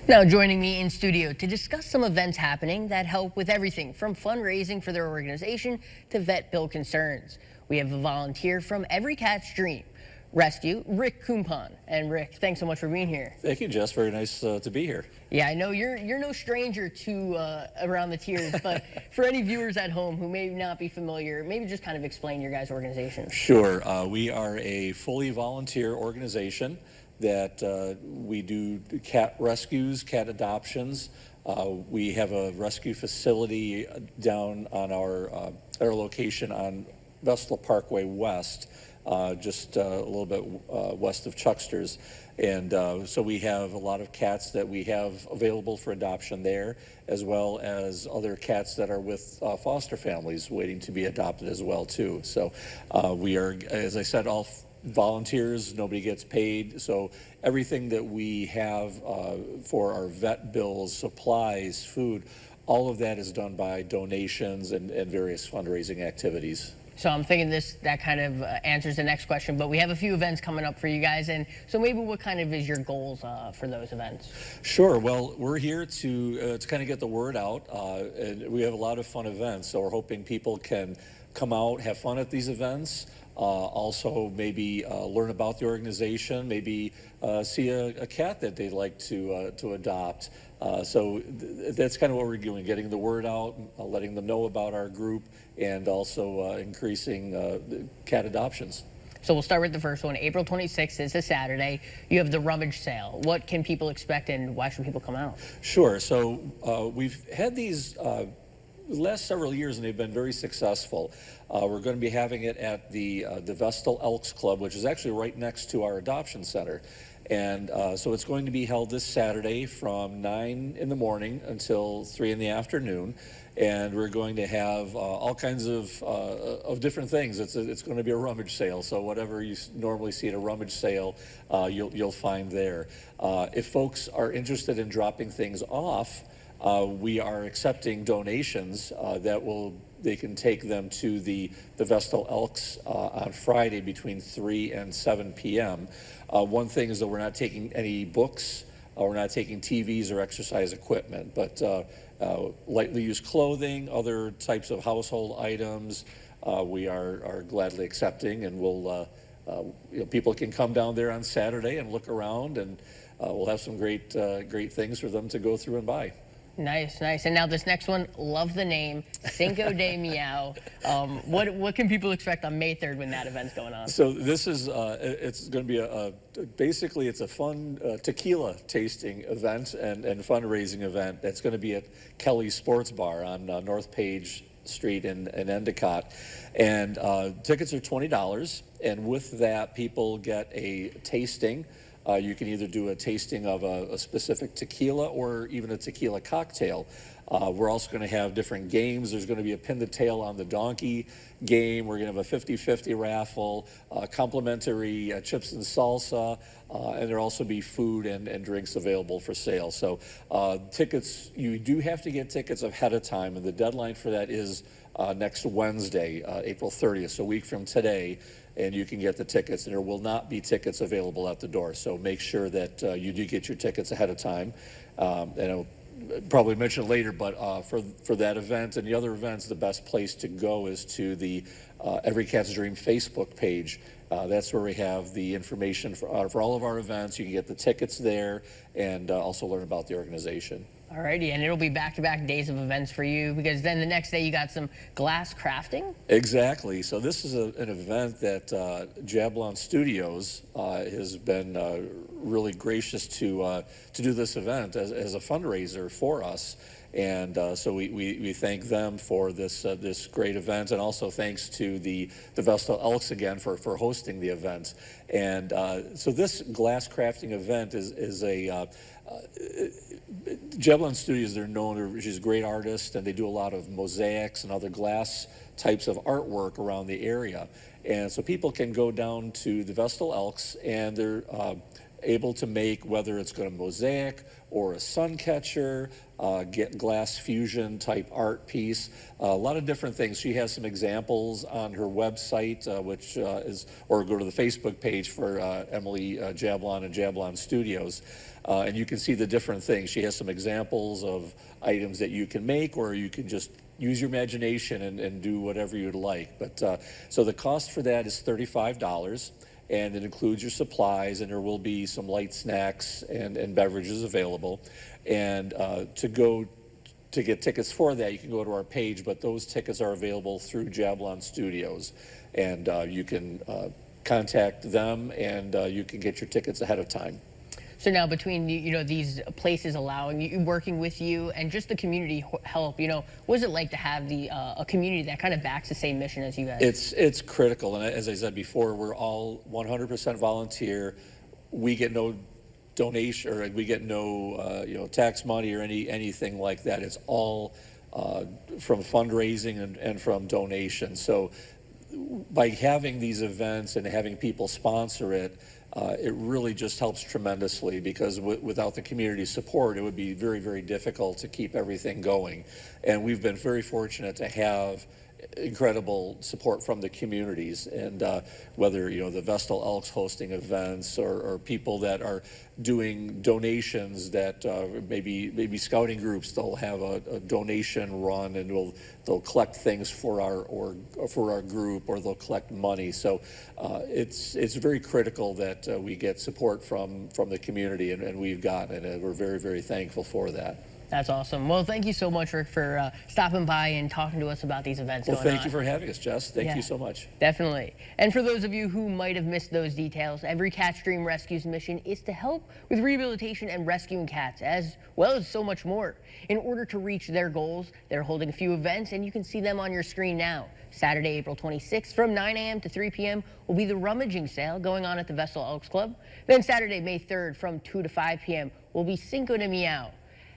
Now joining me in studio to discuss some events happening that help with everything from fundraising for their organization to vet bill concerns. We have a volunteer from Every Cat's Dream Rescue, Rick Kumpan. And Rick, thanks so much for being here. Thank you, Jess. Very nice to be here. Yeah, I know you're no stranger to Around the Tiers, but for any viewers at home who may not be familiar, maybe just kind of explain your guys' organization. Sure. We are a fully volunteer organization that we do cat rescues, cat adoptions. We have a rescue facility down on our location on Vestal Parkway West, just a little bit west of Chucksters. And so we have a lot of cats that we have available for adoption there, as well as other cats that are with foster families waiting to be adopted as well too. So we are, as I said, all volunteers, nobody gets paid. So everything that we have for our vet bills, supplies, food, all of that is done by donations and various fundraising activities. So I'm thinking that kind of answers the next question, but we have a few events coming up for you guys, and so maybe what kind of is your goals for those events? Sure. Well, we're here to kind of get the word out, and we have a lot of fun events. So we're hoping people can come out, have fun at these events. Also, maybe learn about the organization, maybe see a cat that they'd like to adopt. So that's kind of what we're doing, getting the word out, letting them know about our group, and also increasing cat adoptions. So we'll start with the first one. April 26th is a Saturday. You have the rummage sale. What can people expect, and why should people come out? Sure. So we've had these the last several years, and they've been very successful. We're going to be having it at the Vestal Elks Club, which is actually right next to our adoption center. And so it's going to be held this Saturday from 9 in the morning until 3 in the afternoon. And we're going to have all kinds of different things. It's going to be a rummage sale, so whatever you normally see at a rummage sale, you'll find there. If folks are interested in dropping things off, we are accepting donations they can take them to the Vestal Elks on Friday between 3 and 7 p.m. One thing is that we're not taking any books, we're not taking TVs or exercise equipment, but lightly used clothing, other types of household items, we are gladly accepting, and we'll, people can come down there on Saturday and look around, and we'll have some great things for them to go through and buy. Nice, nice. And now this next one, love the name, Cinco de Meow. What can people expect on May 3rd when that event's going on? So this is, it's going to be basically it's a fun tequila tasting event and fundraising event that's going to be at Kelly's Sports Bar on North Page Street in Endicott. And tickets are $20, and with that, people get a tasting. You can either do a tasting of a specific tequila or even a tequila cocktail. We're also going to have different games. There's going to be a pin the tail on the donkey game. We're going to have a 50-50 raffle, complimentary chips and salsa, and there'll also be food and drinks available for sale. So tickets, you do have to get tickets ahead of time, and the deadline for that is next Wednesday, April 30th, so a week from today. And you can get the tickets, and there will not be tickets available at the door. So make sure that you do get your tickets ahead of time. And I'll probably mention it later, but for that event and the other events, the best place to go is to the Every Cat's Dream Facebook page. That's where we have the information for all of our events. You can get the tickets there and also learn about the organization. Alrighty, and it'll be back-to-back days of events for you, because then the next day you got some glass crafting? Exactly. So this is an event that Jablon Studios has been really gracious to do this event as a fundraiser for us. And so we thank them for this great event, and also thanks to the Vestal Elks again for hosting the event. And so this glass crafting event is a Jablon Studios, they're known, she's a great artist, and they do a lot of mosaics and other glass types of artwork around the area. And so people can go down to the Vestal Elks, and they're able to make, whether it's going to mosaic or a sun catcher, get glass fusion type art piece, a lot of different things. She has some examples on her website, which is, or go to the Facebook page for Emily Jablon and Jablon Studios, and you can see the different things. She has some examples of items that you can make, or you can just use your imagination and do whatever you'd like. But so the cost for that is $35. And it includes your supplies, and there will be some light snacks and beverages available. And to get tickets for that, you can go to our page, but those tickets are available through Jablon Studios. And you can contact them, and you can get your tickets ahead of time. So now between these places allowing you, working with you, and just the community help, what is it like to have a community that kind of backs the same mission as you guys? It's critical, and as I said before, we're all 100% volunteer. We get no donation, or we get no tax money or anything like that. It's all from fundraising and from donations. So by having these events and having people sponsor it, it really just helps tremendously, because without the community support, it would be very, very difficult to keep everything going. And we've been very fortunate to have incredible support from the communities, and whether the Vestal Elks hosting events, or people that are doing donations, that maybe scouting groups, they'll have a donation run, and they'll collect things for our group, or they'll collect money. So it's very critical that we get support from the community, and we've gotten it, and we're very, very thankful for that. That's awesome. Well, thank you so much, Rick, for stopping by and talking to us about these events going on. Well, thank you for having us, Jess. Thank you so much. Definitely. And for those of you who might have missed those details, Every Cat's Dream Rescue's mission is to help with rehabilitation and rescuing cats, as well as so much more. In order to reach their goals, they're holding a few events, and you can see them on your screen now. Saturday, April 26th, from 9 a.m. to 3 p.m. will be the rummaging sale going on at the Vestal Elks Club. Then Saturday, May 3rd, from 2 to 5 p.m. will be Cinco de Meow.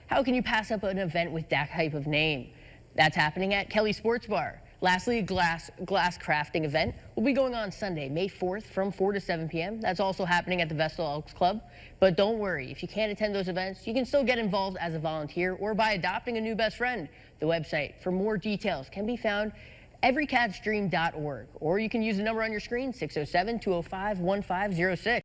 How can you pass up an event with that type of name? That's happening at Kelly Sports Bar. Lastly, a glass crafting event will be going on Sunday, May 4th, from 4 to 7 p.m. That's also happening at the Vestal Elks Club. But don't worry, if you can't attend those events, you can still get involved as a volunteer or by adopting a new best friend. The website for more details can be found everycatsdream.org, or you can use the number on your screen, 607-205-1506.